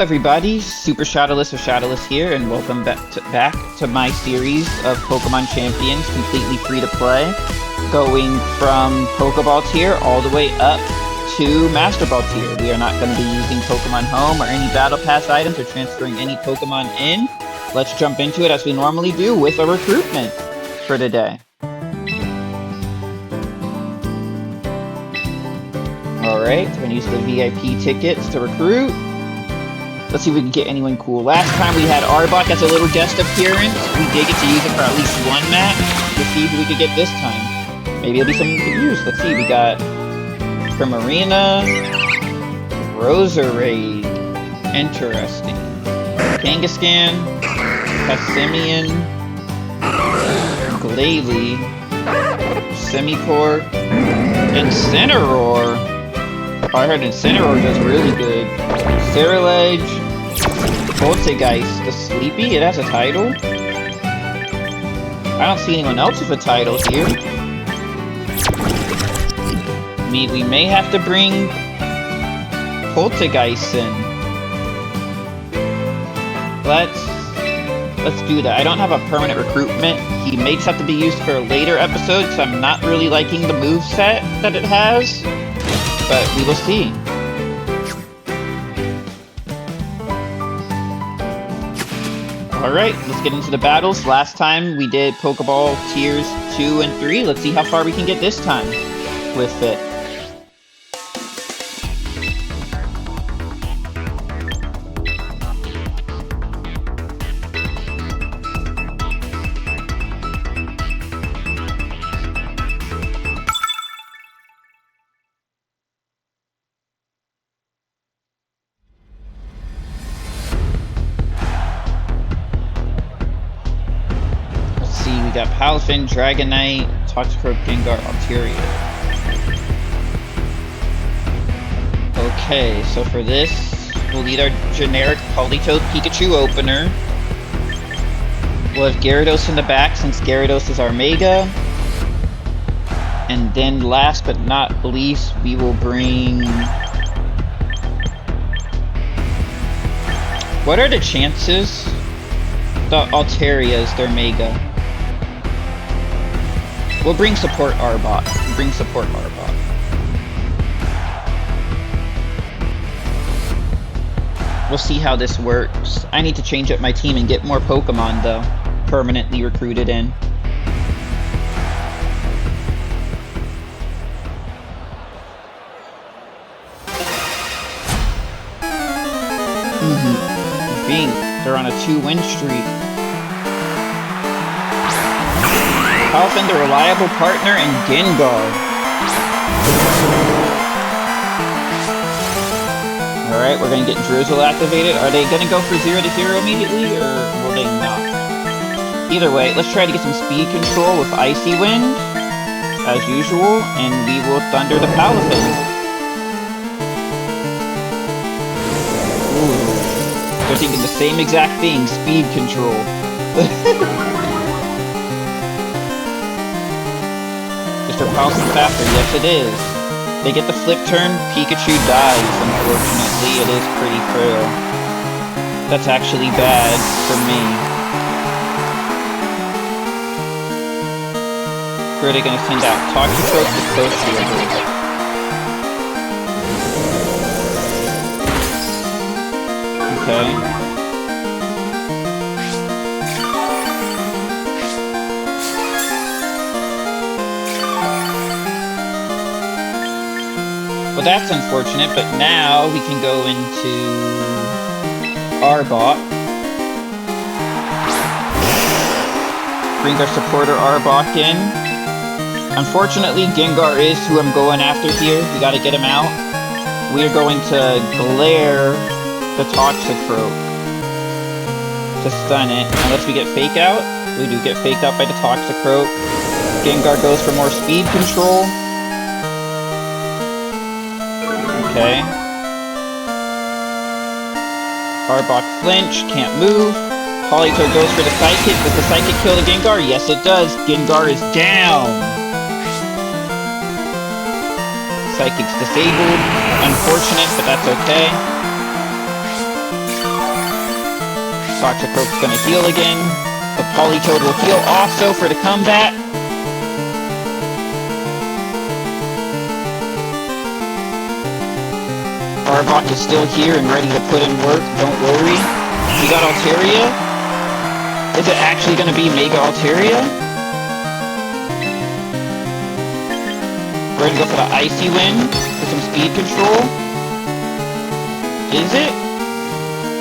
Everybody, Super Shadowless or Shadowless here, and welcome back to my series of Pokemon Champions, completely free to play, going from Pokeball tier all the way up to Master Ball tier. We are not going to be using Pokemon Home or any Battle Pass items or transferring any Pokemon in. Let's jump into it as we normally do with a recruitment for today. Alright, we're going to use the VIP tickets to recruit. Let's see if we can get anyone cool. Last time we had Arbok as a little guest appearance. We did get to use it for at least one match. Let's see who we could get this time. Maybe it'll be something we could use. Let's see, we got Primarina, Roserade, interesting. Kangaskhan, Passimian, Glalie, Simipour, Incineroar. Oh, I heard Incineroar does really good. Ceruledge, Poltergeist, the Sleepy, it has a title? I don't see anyone else with a title here. We may have to bring Poltergeist in. Let's do that. I don't have a permanent recruitment. He may just have to be used for a later episode, because I'm not really liking the moveset that it has. But we will see. Alright, let's get into the battles. Last time we did Pokeball tiers 2 and 3. Let's see how far we can get this time with it. We got Palafin, Dragonite, Toxicroak, Gengar, Altaria. Okay, so for this, we'll need our generic Politoed Pikachu opener. We'll have Gyarados in the back since Gyarados is our Mega. And then last but not least, we will bring... What are the chances the Altaria is their Mega? We'll bring support Arbok. We'll see how this works. I need to change up my team and get more Pokemon, though, permanently recruited in. They're on a 2-win streak. Palafin, the reliable partner, and Gengar. Alright, we're gonna get Drizzle activated. Are they gonna go for 0 to 0 immediately, or will they not? Either way, let's try to get some speed control with Icy Wind, as usual, and we will Thunder the Palafin. Ooh. They're thinking the same exact thing, speed control. Mr. Palafin faster, yes it is. They get the flip turn, Pikachu dies, unfortunately. It is pretty frail. That's actually bad for me. Who are they gonna send out? Toxicroak to Postfield. Okay. Well, that's unfortunate, but now we can go into Arbok. Bring our supporter Arbok in. Unfortunately, Gengar is who I'm going after here. We gotta get him out. We are going to Glare the Toxicroak to stun it. Unless we get Fake Out. We do get Faked Out by the Toxicroak. Gengar goes for more speed control. Okay. Arbok flinch, can't move. Politoed goes for the Psychic. Does the Psychic kill the Gengar? Yes, it does. Gengar is down. Psychic's disabled. Unfortunate, but that's okay. Toxicroak's gonna heal again. The Politoed will heal also for the comeback. Arbok is still here and ready to put in work, don't worry. We got Altaria. Is it actually gonna be Mega Altaria? We're gonna go for the Icy Wind for some speed control. Is it?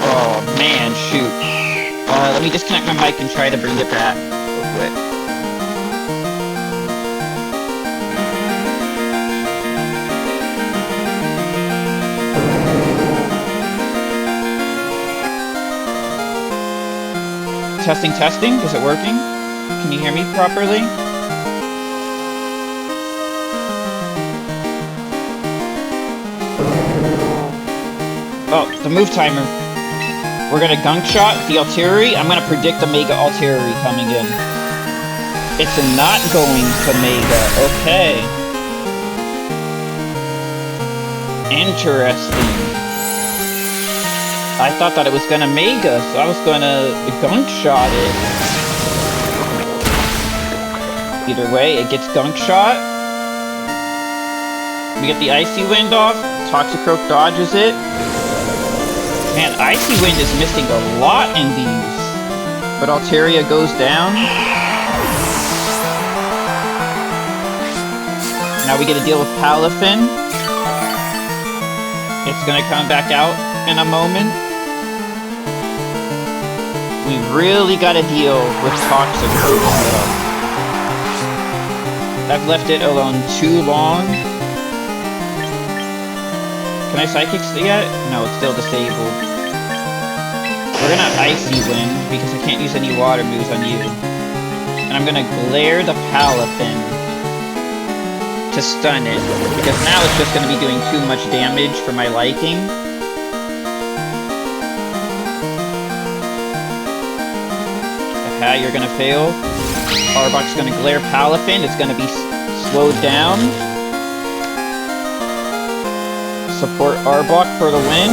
Oh man, shoot. Let me disconnect my mic and try to bring it back real quick. Testing, testing. Is it working? Can you hear me properly? Oh, the move timer. We're gonna Gunk Shot the Altaria. I'm gonna predict a Mega Altaria coming in. It's not going to Mega. Okay. Interesting. I thought that it was gonna Mega, so I was gonna Gunk Shot it. Either way, it gets Gunk Shot. We get the Icy Wind off. Toxicroak dodges it. Man, Icy Wind is missing a lot in these. But Altaria goes down. Now we get to deal with Palafin. It's gonna come back out in a moment. We really gotta deal with Toxicroak though. I've left it alone too long. Can I Psychic yet? No, it's still disabled. We're gonna Icy Wind, because I can't use any water moves on you. And I'm gonna Glare the Palafin to stun it, because now it's just gonna be doing too much damage for my liking. Aha, you're gonna fail. Arbok's gonna Glare Palafin, it's gonna be slowed down. Support Arbok for the win.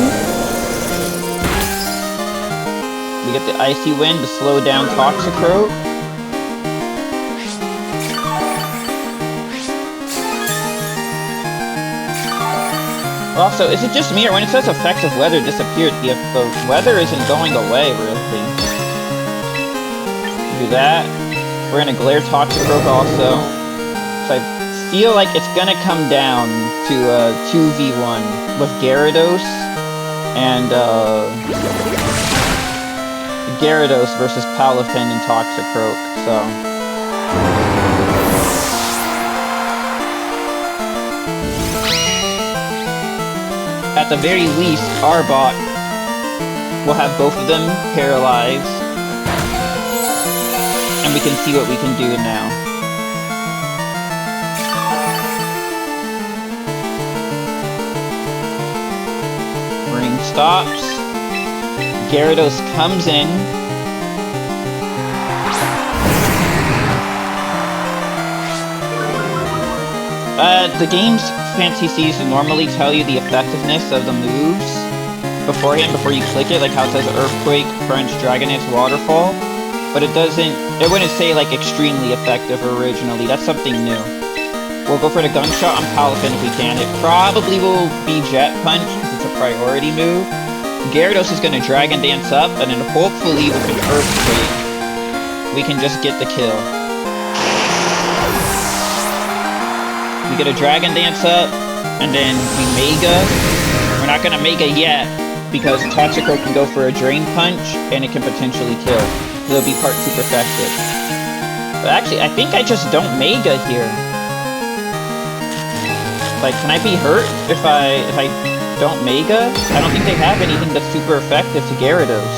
We get the Icy Wind to slow down Toxicroak. Also, is it just me, or when it says effective weather disappeared, the weather isn't going away, really? Do that. We're gonna Glare Toxicroak also. So I feel like it's gonna come down to 2v1 with Gyarados and Gyarados versus Palafin and Toxicroak, so. At the very least, Arbok will have both of them paralyzed. And we can see what we can do now. Ring stops. Gyarados comes in. The game's Fantasy Season normally tell you the effectiveness of the moves beforehand, before you click it, like how it says Earthquake, Crunch, Dragonite, Waterfall. But it wouldn't say like extremely effective originally. That's something new. We'll go for the Gunk Shot on Palafin if we can. It probably will be Jet Punch because it's a priority move. Gyarados is going to Dragon Dance up, and then hopefully with an Earthquake, we can just get the kill. We get a Dragon Dance up, and then we Mega. We're not going to Mega yet, because Toxicroak can go for a Drain Punch, and it can potentially kill. It'll be part 2 perfected. But actually, I think I just don't Mega here. Like, can I be hurt if I don't Mega? I don't think they have anything that's super effective to Gyarados.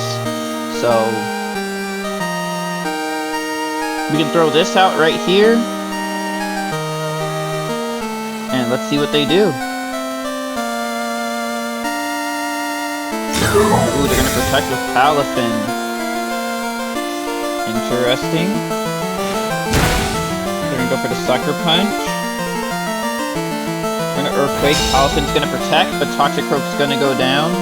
So we can throw this out right here. And let's see what they do. Ooh, they're gonna protect with Palafin. Interesting. They're gonna go for the Sucker Punch. We're gonna Earthquake. Palafin's gonna protect, but Toxicroak's gonna go down.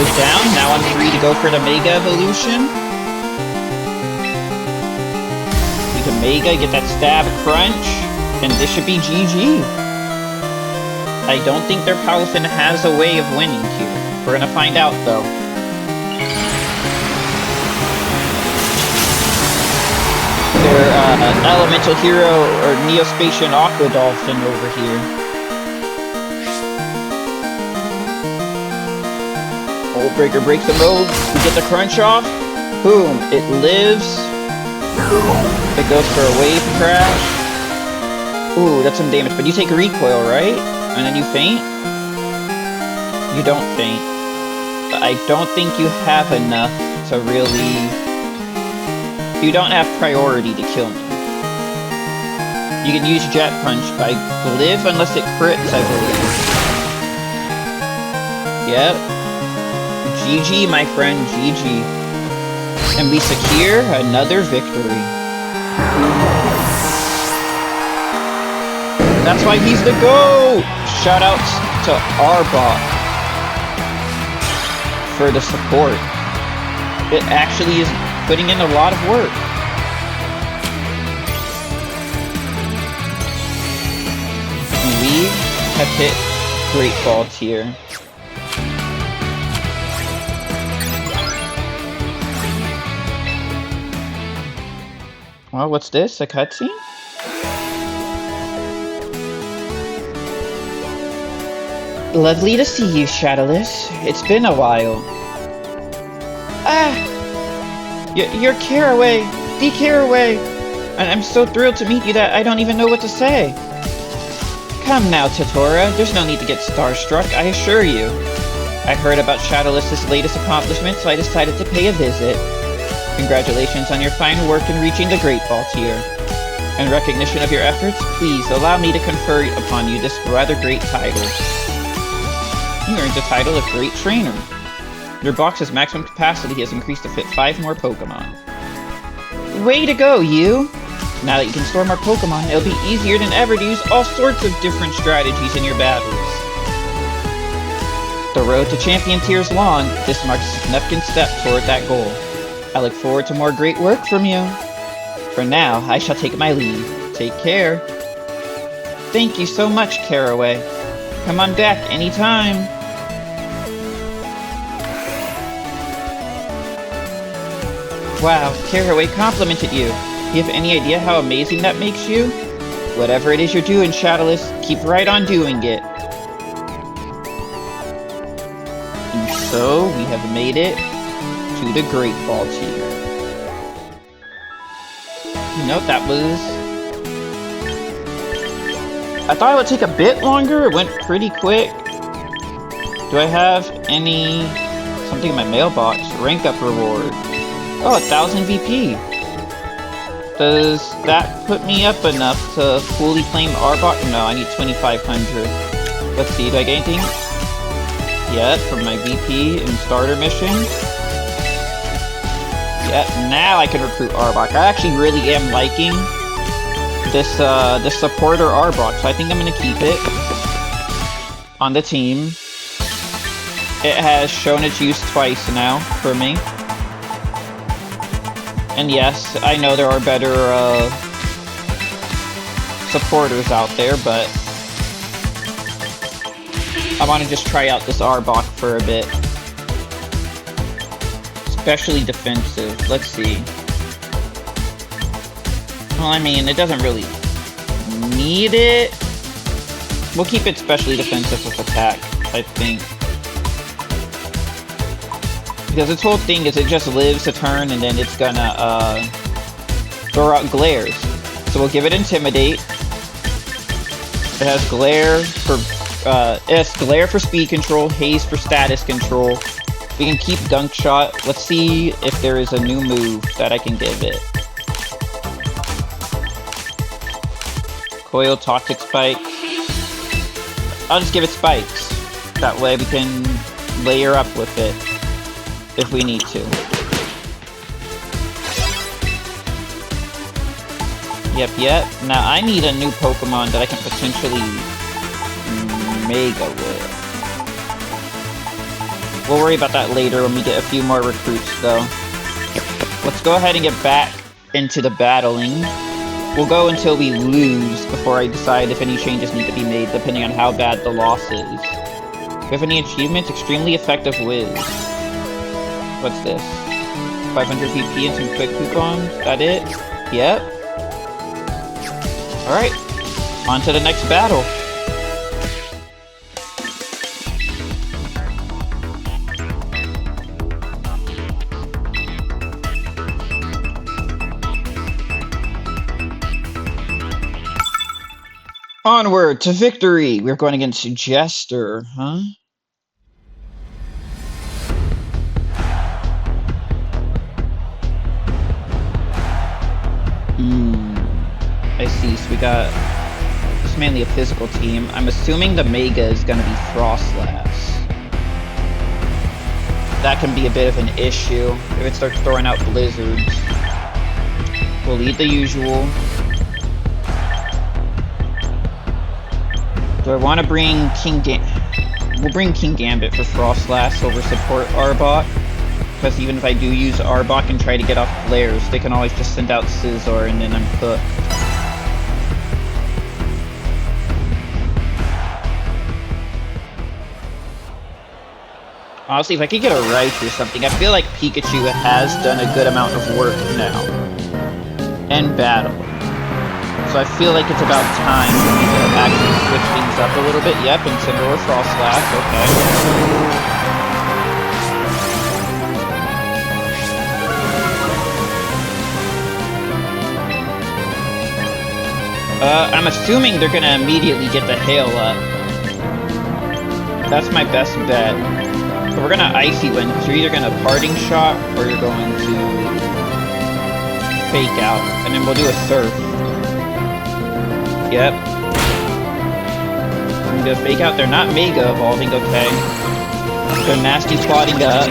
goes down. Now I'm free to go for the Mega Evolution. We can Mega, get that stab crunch, and this should be GG. I don't think their Palafin has a way of winning here. We're gonna find out though. Their Elemental Hero or Neospatian Aqua Dolphin over here. Old Breaker breaks the mode. We get the crunch off. Boom. It lives. It goes for a wave crash. Ooh, that's some damage. But you take a recoil, right? And then you faint? You don't faint. I don't think you have enough to really... You don't have priority to kill me. You can use Jet Punch, but I live unless it crits, I believe. Yep. GG, my friend, GG. And we secure another victory. That's why he's the GOAT! Shoutouts to Arbok for the support. It actually is putting in a lot of work. And we have hit Great Ball tier. Well, what's this? A cutscene? Lovely to see you, Shadowless. It's been a while. Ah! You're Caraway! The Caraway! And I'm so thrilled to meet you that I don't even know what to say. Come now, Totora. There's no need to get starstruck, I assure you. I heard about Shadowless's latest accomplishment, so I decided to pay a visit. Congratulations on your fine work in reaching the Great Ball tier. In recognition of your efforts, please allow me to confer upon you this rather great title. You earned the title of Great Trainer. Your box's maximum capacity has increased to fit 5 more Pokemon. Way to go, you! Now that you can store more Pokemon, it'll be easier than ever to use all sorts of different strategies in your battles. The road to Champion tier is long. This marks a significant step toward that goal. I look forward to more great work from you. For now, I shall take my leave. Take care. Thank you so much, Caraway. Come on back anytime. Wow, Caraway complimented you. Do you have any idea how amazing that makes you? Whatever it is you're doing, Shadowless, keep right on doing it. And so, we have made it to the Great Ball tier. You know, that was... I thought it would take a bit longer. It went pretty quick. Do I have any... something in my mailbox? Rank up reward. Oh, 1000 VP. Does that put me up enough to fully claim Arbok? No, I need 2500. Let's see, do I get anything? Yep, from my VP and starter mission. Yep, now I can recruit Arbok. I actually really am liking this supporter Arbok, so I think I'm gonna keep it on the team. It has shown its use twice now for me. And yes, I know there are better supporters out there, but I want to just try out this Arbok for a bit. Especially defensive. Let's see. Well, I mean, it doesn't really need it. We'll keep it specially defensive with attack, I think. Because its whole thing is it just lives a turn and then it's gonna throw out glares. So we'll give it Intimidate. It has glare for speed control, haze for status control. We can keep Gunk Shot. Let's see if there is a new move that I can give it. Coil, Toxic Spike. I'll just give it Spikes. That way we can layer up with it if we need to. Yep. Now I need a new Pokemon that I can potentially Mega with. We'll worry about that later when we get a few more recruits, though. Let's go ahead and get back into the battling. We'll go until we lose before I decide if any changes need to be made, depending on how bad the loss is. Do we have any achievements? Extremely effective whiz. What's this? 500 PP and some quick coupons? That it? Yep. Alright. On to the next battle. Onward to victory! We're going against Jester, huh? I see, so we got... It's mainly a physical team. I'm assuming the Mega is gonna be Frostlass. That can be a bit of an issue if it starts throwing out blizzards. We'll lead the usual. Do I want to bring We'll bring King Gambit for Frostlass over support Arbok. Because even if I do use Arbok and try to get off flares, they can always just send out Scizor and then I'm cooked. Honestly, if I could get a Raichu or something, I feel like Pikachu has done a good amount of work now. And battle. So I feel like it's about time for me to actually switch things up a little bit. Yep, Incineroar, Frostlass, okay. I'm assuming they're gonna immediately get the Hail up. That's my best bet. But we're gonna Icy Wind, because you're either gonna Parting Shot, or you're going to Fake Out, and then we'll do a Surf. Yep. I'm gonna Fake Out. They're not Mega Evolving, okay. They're Nasty Plotting up.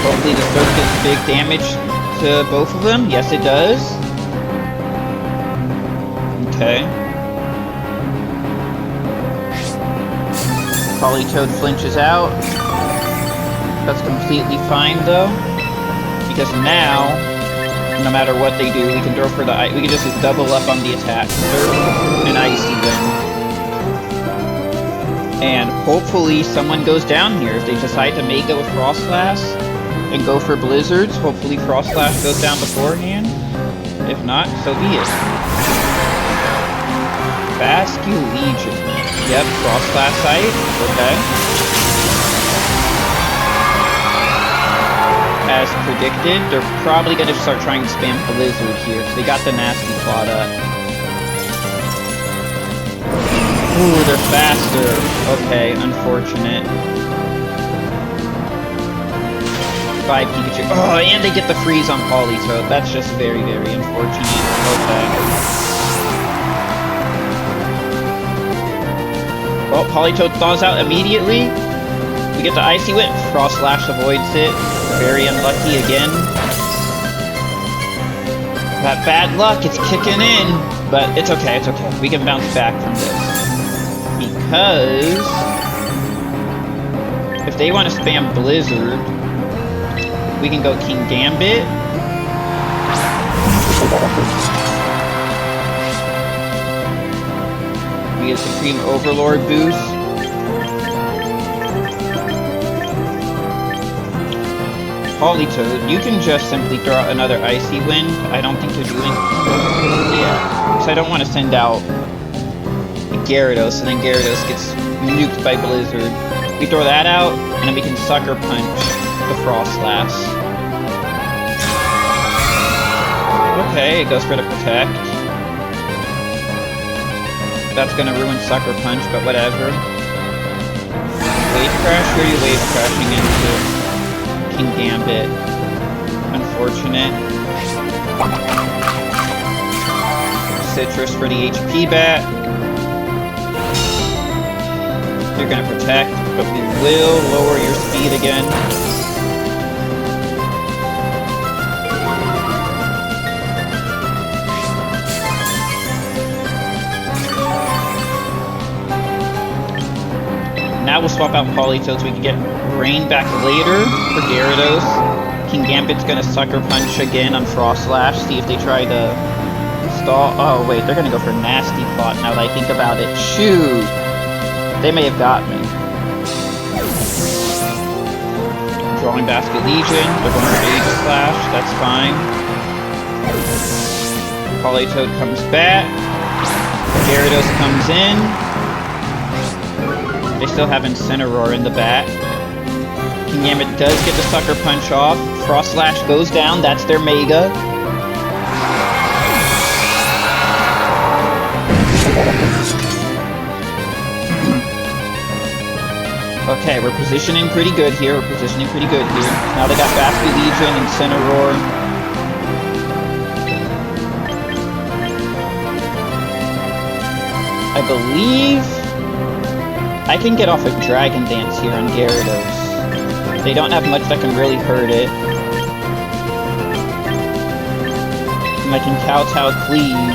Hopefully the Surf does big damage to both of them. Yes, it does. Okay. Politoed flinches out. That's completely fine, though. Because now, no matter what they do, we can throw for the we can just double up on the attack. Surf and Icy Wind. And hopefully someone goes down here. If they decide to Mega with Frostlass and go for Blizzards, hopefully Frostlass goes down beforehand. If not, so be it. Bascu Legion. Yep, Frostlass site. Okay. As predicted, they're probably going to start trying to spam Blizzard here, because they got the Nasty Plot up. Ooh, they're faster. Okay, unfortunate. Bye, Pikachu. Oh, and they get the freeze on Politoed. That's just very, very unfortunate. Okay. Well, Politoed thaws out immediately. We get the Icy Wind. Frostlash avoids it. Very unlucky again. That bad luck, it's kicking in. But it's okay, it's okay. We can bounce back from this. Because if they want to spam Blizzard, we can go King Gambit. We get Supreme Overlord boost. Politoed, you can just simply throw out another Icy Wind. I don't think you're doing... Yeah. So I don't want to send out Gyarados, and then Gyarados gets nuked by Blizzard. We throw that out, and then we can Sucker Punch the Frostlass. Okay, it goes for the Protect. That's gonna ruin Sucker Punch, but whatever. Wave Crash? Who are you Wave Crashing into? King Gambit. Unfortunate. Citrus for the HP bat. You're gonna Protect, but we will lower your speed again. Now we'll swap out Politoed so we can get Rain back later for Gyarados. Kingambit's gonna Sucker Punch again on Frostlash, see if they try to stall. Oh wait, they're gonna go for Nasty Plot now that I think about it. Shoot! They may have got me. Drawing Basket Legion, they're going for Aegislash, that's fine. Politoed comes back. Gyarados comes in. They still have Incineroar in the back. Kingambit does get the Sucker Punch off. Frostlash goes down, that's their Mega. Okay, we're positioning pretty good here. Now they got Basket Legion and Incineroar. I believe I can get off a Dragon Dance here on Gyarados. They don't have much that can really hurt it. And I can Kowtow Cleave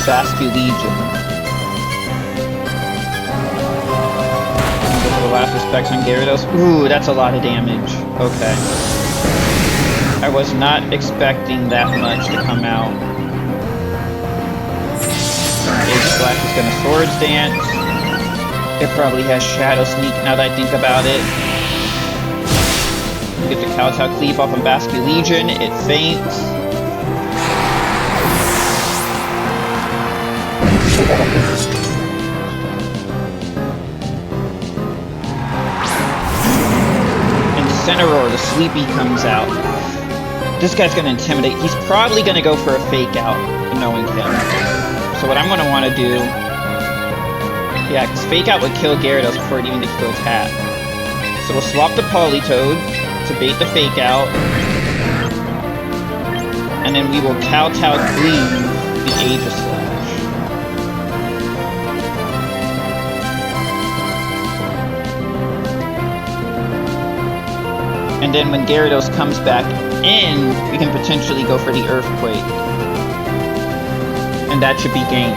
Basket Legion. Go for the last respects on Gyarados. Ooh, that's a lot of damage. Okay. I was not expecting that much to come out. Aegislash is gonna Swords Dance. It probably has Shadow Sneak now that I think about it. We get the Kowtow Cleave off on Basket Legion. It faints. Incineroar, the Sleepy, comes out. This guy's gonna intimidate. He's probably gonna go for a Fake Out, knowing him. So what I'm gonna want to do... Yeah, because Fake Out would kill Gyarados before it even gets to attack. So we'll swap the Politoed to bait the Fake Out. And then we will Kowtow Cleave the Aegislash. And then when Gyarados comes back in, we can potentially go for the Earthquake. And that should be game.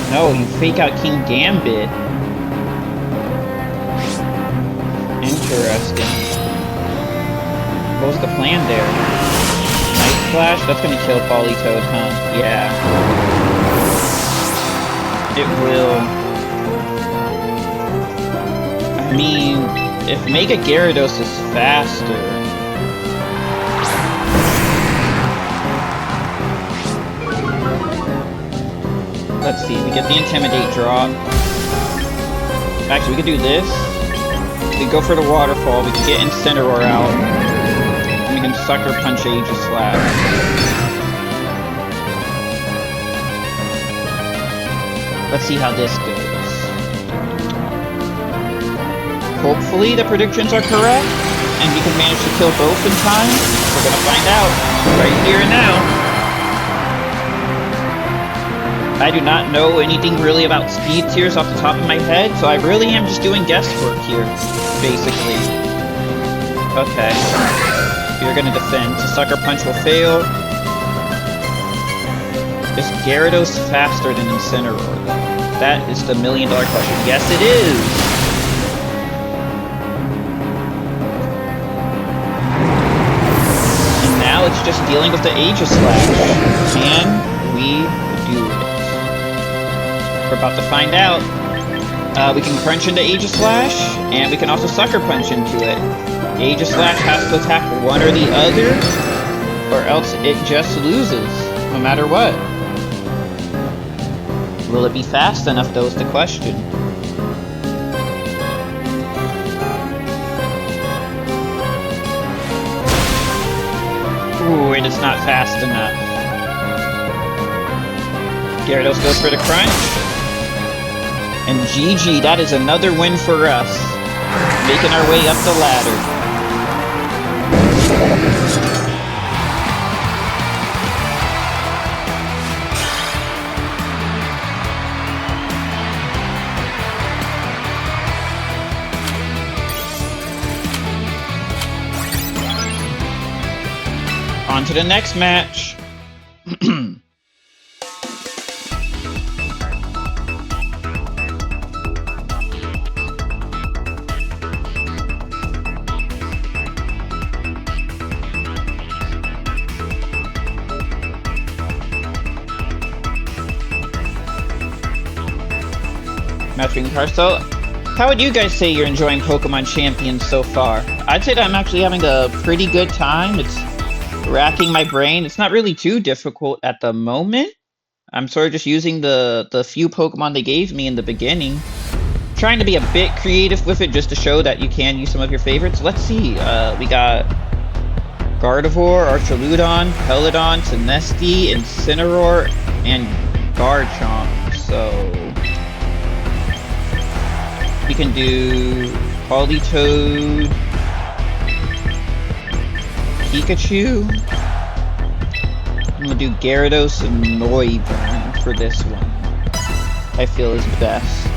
No, you Fake Out Kingambit. Interesting. What was the plan there? Night Flash? That's gonna kill Politoed, huh? Yeah. It will. I mean, if Mega Gyarados is faster... Let's see, we get the Intimidate drop. Actually, we could do this. We could go for the Waterfall, we could get Incineroar out. And we can Sucker Punch Aegislash. Let's see how this goes. Hopefully the predictions are correct, and we can manage to kill both in time. We're gonna find out right here and now. I do not know anything really about speed tiers off the top of my head, so I really am just doing guesswork here, basically. Okay. You're gonna defend, so Sucker Punch will fail. Is Gyarados faster than Incineroar, though? That is the million-dollar question. Yes, it is! And now it's just dealing with the Aegislash. Can we do it? We're about to find out. We can crunch into Aegislash, and we can also Sucker Punch into it. Aegislash has to attack one or the other, or else it just loses, no matter what. Will it be fast enough, though, is the question. Ooh, it is not fast enough. Gyarados goes for the crunch. And GG, that is another win for us. Making our way up the ladder. On to the next match. Matching Carso. How would you guys say you're enjoying Pokemon Champions so far? I'd say that I'm actually having a pretty good time. It's racking my brain. It's not really too difficult at the moment. I'm sort of just using the few Pokemon they gave me in the beginning. Trying to be a bit creative with it just to show that you can use some of your favorites. Let's see. We got Gardevoir, Archaludon, Peloton, Sinestí, Incineroar, and Garchomp. So we can do Politoed, Pikachu. I'm gonna do Gyarados and Noivern for this one. I feel is best.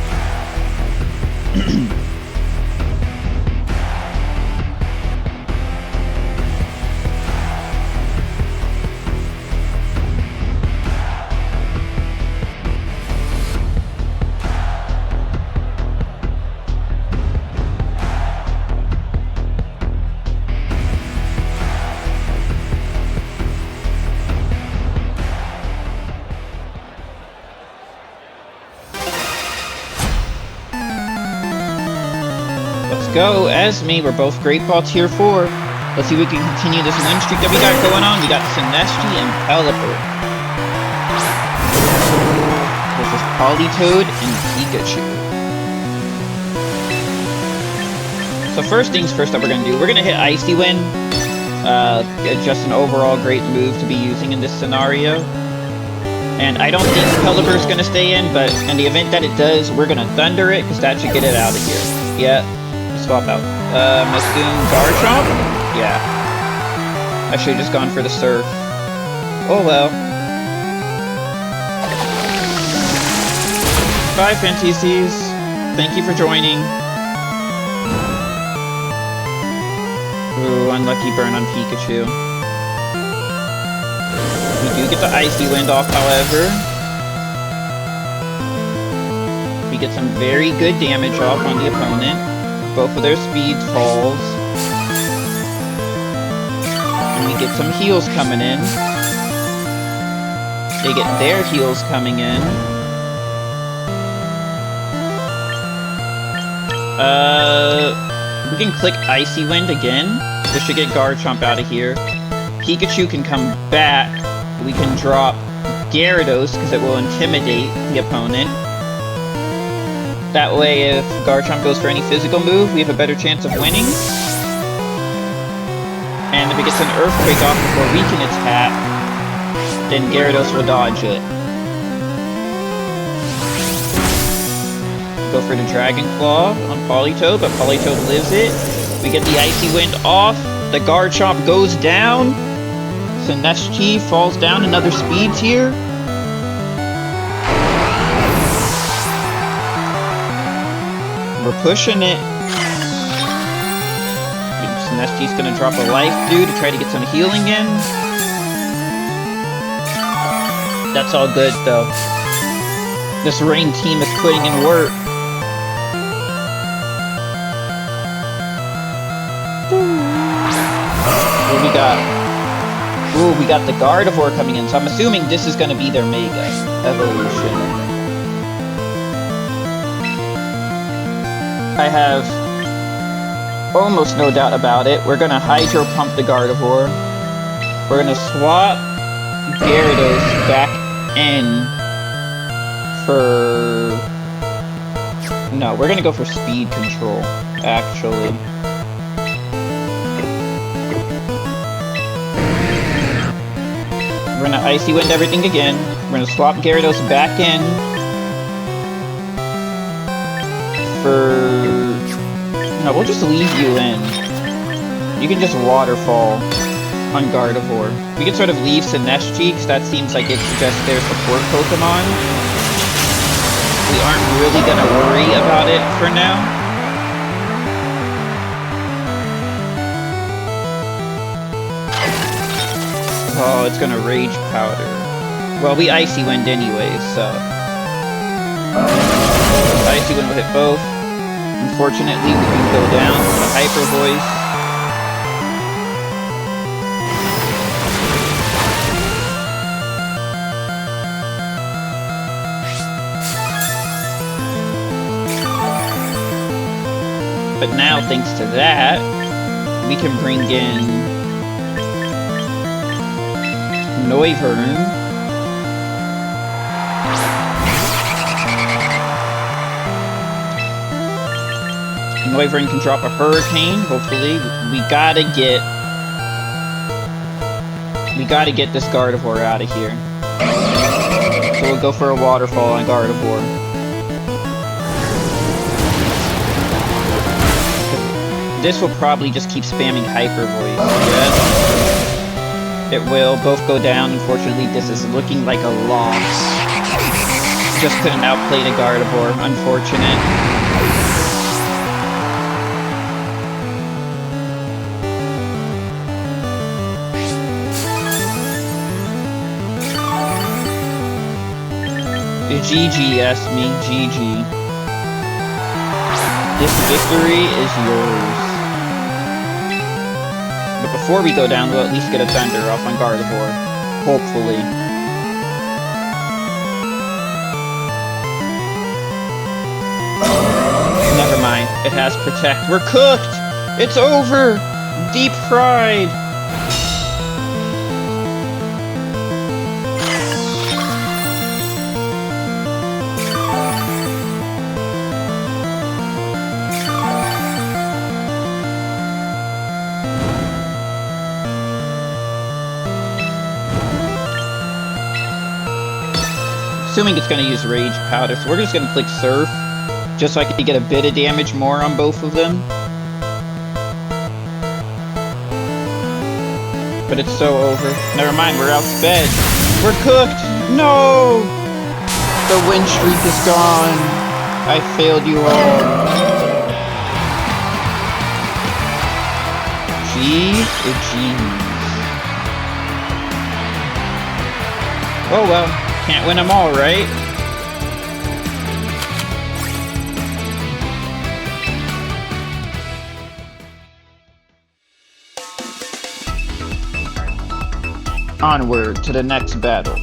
Go, Esme, we're both Great Ball Tier 4. Let's see if we can continue this win streak that we got going on. We got Sinestí and Pelipper. This is Politoed and Pikachu. So first things first that we're going to do, we're going to hit Icy Wind. Just an overall great move to be using in this scenario. And I don't think Pelipper's going to stay in, but in the event that it does, we're going to Thunder it, because that should get it out of here. Yeah. Swap out. Muscoon Garchomp? Yeah. I should've just gone for the Surf. Oh well. Bye, Fantaisies. Thank you for joining. Ooh, unlucky burn on Pikachu. We do get the Icy Wind off, however. We get some very good damage off on the opponent. Both of their speeds falls. And we get some heals coming in. They get their heals coming in. We can click Icy Wind again. This should get Garchomp out of here. Pikachu can come back. We can drop Gyarados because it will intimidate the opponent. That way, if Garchomp goes for any physical move, we have a better chance of winning. And if it gets an Earthquake off before we can attack, then Gyarados will dodge it. Go for the Dragon Claw on Politoed, but Politoed lives it. We get the Icy Wind off. The Garchomp goes down. Sinestí falls down, another speed tier. We're pushing it. Sinestí's gonna drop a life due to try to get some healing in. That's all good though. This Rain team is putting in work. What we got? Ooh, we got the Gardevoir coming in, so I'm assuming this is gonna be their Mega Evolution. I have almost no doubt about it. We're gonna Hydro Pump the Gardevoir. We're gonna swap Gyarados back in for... No, we're gonna go for Speed Control, actually. We're gonna Icy Wind everything again. We're gonna swap Gyarados back in for... No, we'll just leave you in. You can just Waterfall on Gardevoir. We can sort of leave Sinestí, because that seems like it's just their support Pokemon. We aren't really gonna worry about it for now. Oh, it's gonna Rage Powder. Well, we Icy Wind anyways, so... Icy Wind will hit both. Unfortunately, we can go down to the Hyper Voice. But now, thanks to that, we can bring in Noivern. Noivern can drop a Hurricane, hopefully. We gotta get this Gardevoir out of here. So we'll go for a Waterfall on Gardevoir. This will probably just keep spamming Hyper Voice. Yes. It will. Both go down. Unfortunately, this is looking like a loss. Just couldn't outplay the Gardevoir. Unfortunate. GG, Esme. GG. This victory is yours. But before we go down, we'll at least get a Thunder off on Gardevoir. Hopefully. Never mind. It has Protect. We're cooked! It's over! Deep fried! Assuming it's going to use Rage Powder, so we're just going to click Surf, just so I can get a bit of damage more on both of them. But it's so over. Never mind, we're outsped. We're cooked! No! The win streak is gone. I failed you all. Jeez, jeez. Oh well. Can't win them all, right? Onward to the next battle.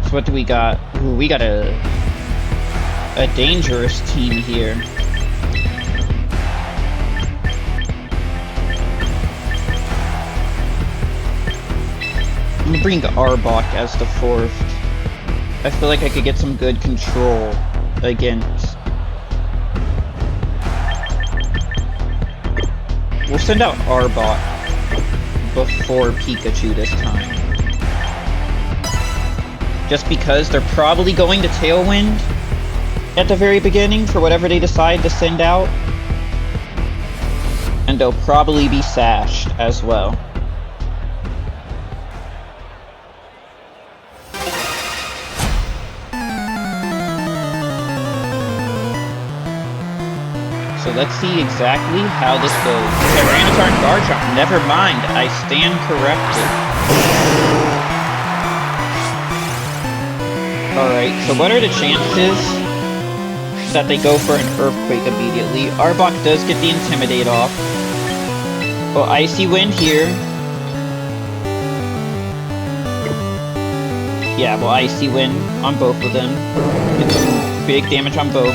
So what do we got? Ooh, we got a dangerous team here. I'm gonna bring Arbok as the 4th. I feel like I could get some good control against. We'll send out Arbok before Pikachu this time. Just because they're probably going to Tailwind at the very beginning for whatever they decide to send out. And they'll probably be sashed as well. So let's see exactly how this goes. Tyranitar and Garchomp. Never mind, I stand corrected. Alright, so what are the chances that they go for an Earthquake immediately? Arbok does get the Intimidate off. Well, Icy Wind here. Yeah, well, Icy Wind on both of them. Get some big damage on both.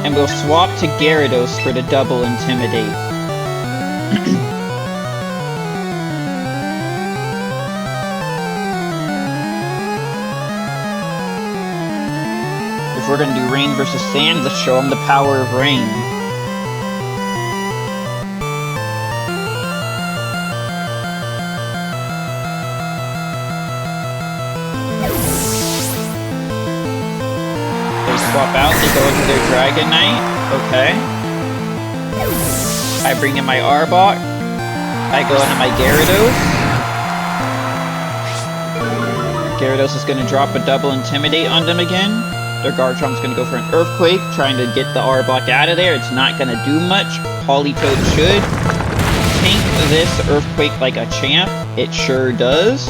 And we'll swap to Gyarados for the double Intimidate. If we're gonna do Rain versus Sand, let's show them the power of Rain. They swap out, they go into their Dragonite. Okay. I bring in my Arbok. I go into my Gyarados. Gyarados is going to drop a double Intimidate on them again. Their Garchomp's going to go for an Earthquake, trying to get the Arbok out of there. It's not going to do much. Politoed should tank this Earthquake like a champ. It sure does.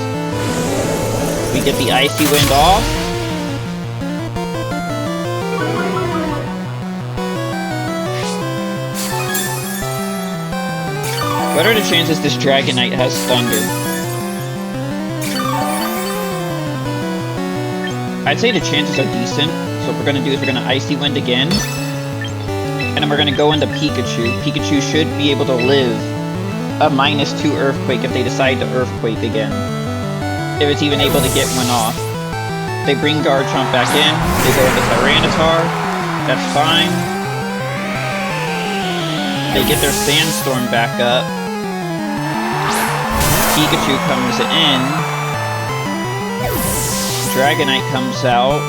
We get the Icy Wind off. What are the chances this Dragonite has Thunder? I'd say the chances are decent. So what we're going to do is we're going to Icy Wind again. And then we're going to go into Pikachu. Pikachu should be able to live a -2 Earthquake if they decide to Earthquake again. If it's even able to get one off. They bring Garchomp back in. They go into Tyranitar. That's fine. They get their Sandstorm back up. Pikachu comes in. Dragonite comes out.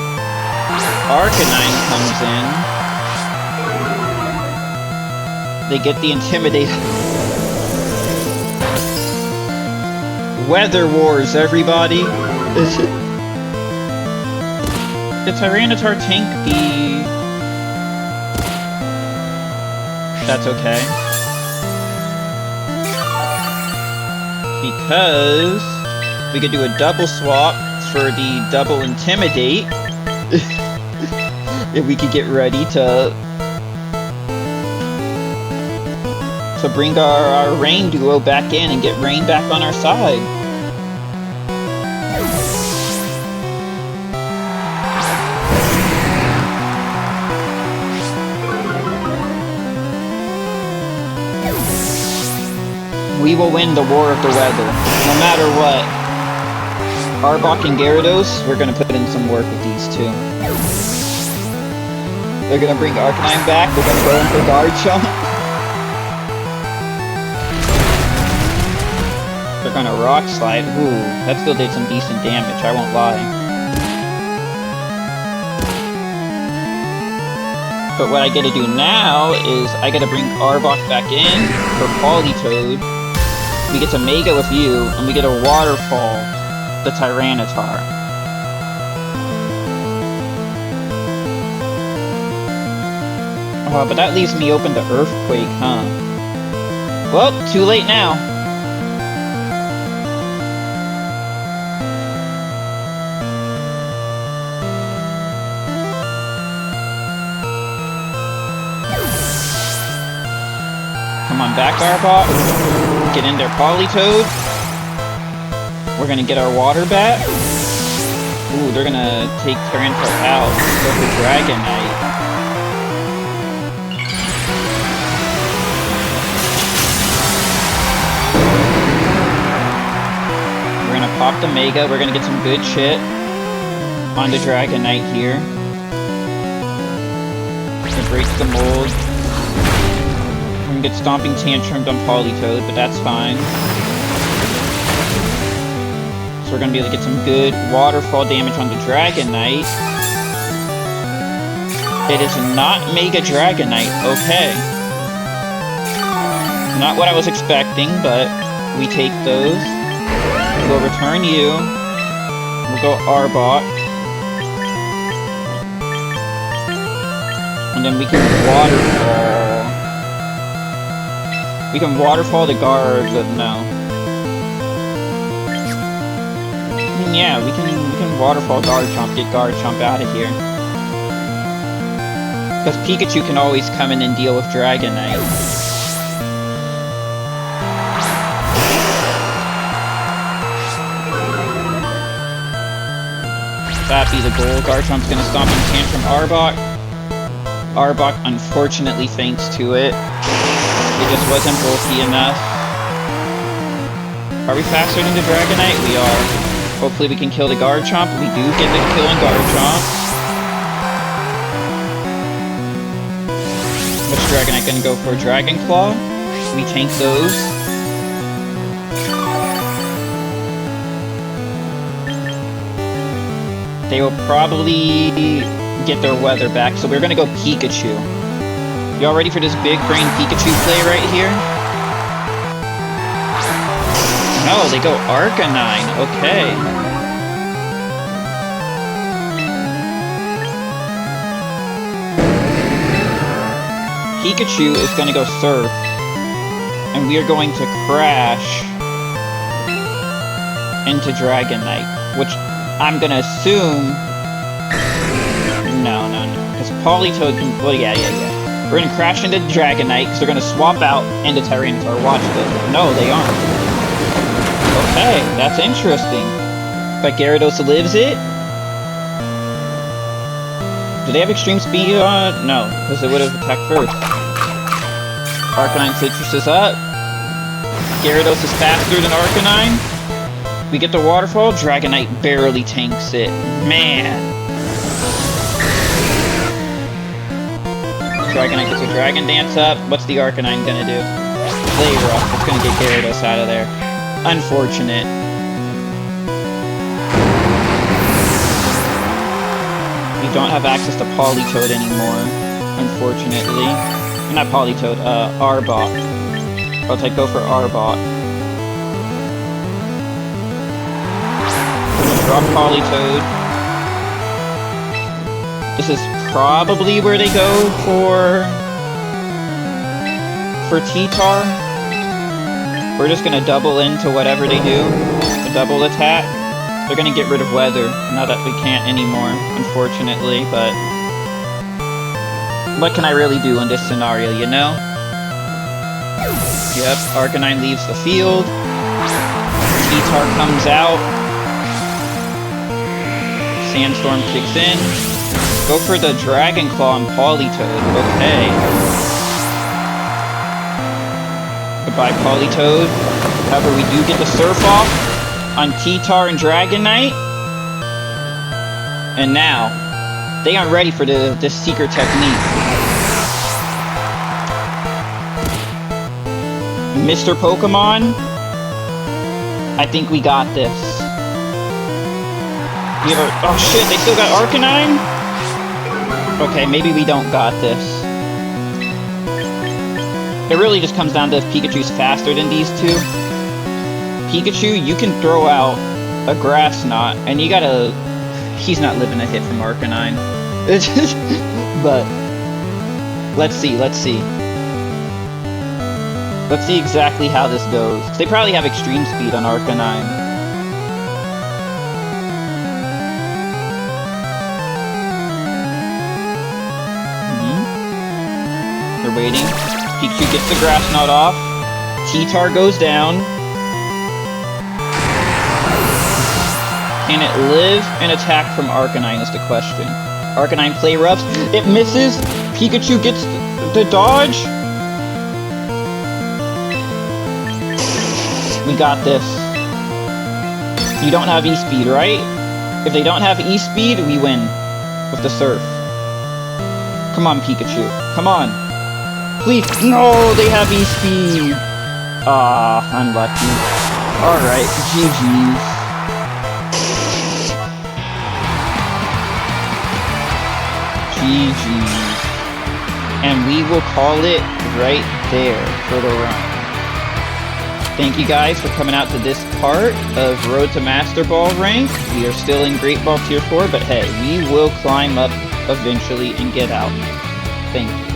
Arcanine comes in. They get the Intimidate. Weather Wars, everybody! The Tyranitar tank the... That's okay. Because we could do a double swap for the double Intimidate. If we could get ready to bring our Rain duo back in and get Rain back on our side. We will win the War of the Weather, no matter what. Arbok and Gyarados, we're gonna put in some work with these two. They're gonna bring Arcanine back, they're gonna go in for Garchomp. They're gonna Rock Slide. Ooh, that still did some decent damage, I won't lie. But what I gotta do now is I gotta bring Arbok back in for Politoed. We get to Mega with you, and we get a Waterfall the Tyranitar. Oh, but that leaves me open to Earthquake, huh? Well, too late now. Come on back, Arbok. Get in there, Politoed. We're gonna get our Water Bat. Ooh, they're gonna take Tyranitar out. Go for Dragonite. We're gonna pop the Mega. We're gonna get some good shit on the Dragonite here. Gonna break the mold. We're gonna get Stomping Tantrum on Politoed, but that's fine. So we're gonna be able to get some good Waterfall damage on the Dragonite. It is not Mega Dragonite, okay. Not what I was expecting, but we take those. We'll return you. We'll go Arbok. And then we can Waterfall. We can Waterfall the guard, but no. Yeah, we can Waterfall Garchomp, get Garchomp out of here. Because Pikachu can always come in and deal with Dragonite. That be the goal. Garchomp's gonna Stomping Tantrum Arbok. Arbok unfortunately faints to it. It just wasn't bulky enough. Are we faster than the Dragonite? We are. Hopefully we can kill the Garchomp. We do get the kill on Garchomp. Which Dragonite gonna go for? Dragon Claw? We tank those. They will probably get their weather back, so we're gonna go Pikachu. Y'all ready for this big brain Pikachu play right here? No, they go Arcanine, okay. Pikachu is going to go Surf. And we are going to crash into Dragonite, which I'm going to assume... No. Because Politoed can... Well, yeah. We're going to crash into Dragonite because they're going to swap out into Tyranitar. Watch this. No, they aren't. Okay, that's interesting. But Gyarados lives it? Do they have extreme speed on? No, because it would have attacked first. Arcanine Citrus is up. Gyarados is faster than Arcanine. We get the Waterfall. Dragonite barely tanks it. Man. Dragonite gets a Dragon Dance up. What's the Arcanine gonna do? Play Rough. It's gonna get Gyarados out of there. Unfortunate. We don't have access to Politoed anymore, unfortunately. Not Politoed, Arbok. I'll go for Arbok. Drop Politoed. This is probably where they go for T-Tar. We're just gonna double into whatever they do. A double attack. They're gonna get rid of Weather, now that we can't anymore, unfortunately, but... What can I really do in this scenario, you know? Yep, Arcanine leaves the field. T-Tar comes out. Sandstorm kicks in. Go for the Dragon Claw on Politoed. Okay. Goodbye, Politoed. However, we do get the Surf off on T-Tar and Dragonite. And now, they aren't ready for this secret technique. Mr. Pokemon, I think we got this. Oh shit, they still got Arcanine? Okay, maybe we don't got this. It really just comes down to if Pikachu's faster than these two. Pikachu, you can throw out a Grass Knot, and you gotta... He's not living a hit from Arcanine. But, let's see. Let's see exactly how this goes. 'Cause they probably have extreme speed on Arcanine. They're waiting. Pikachu gets the Grass Knot off. T-Tar goes down. Can it live and attack from Arcanine is the question. Arcanine play roughs. It misses. Pikachu gets the dodge. We got this. You don't have E-Speed, right? If they don't have E-Speed, we win with the Surf. Come on, Pikachu. Come on. Please. No, they have E-Speed. Ah, unlucky. Alright, GG's. GG's. And we will call it right there for the run. Thank you guys for coming out to this part of Road to Master Ball rank. We are still in Great Ball Tier 4, but hey, we will climb up eventually and get out. Thank you.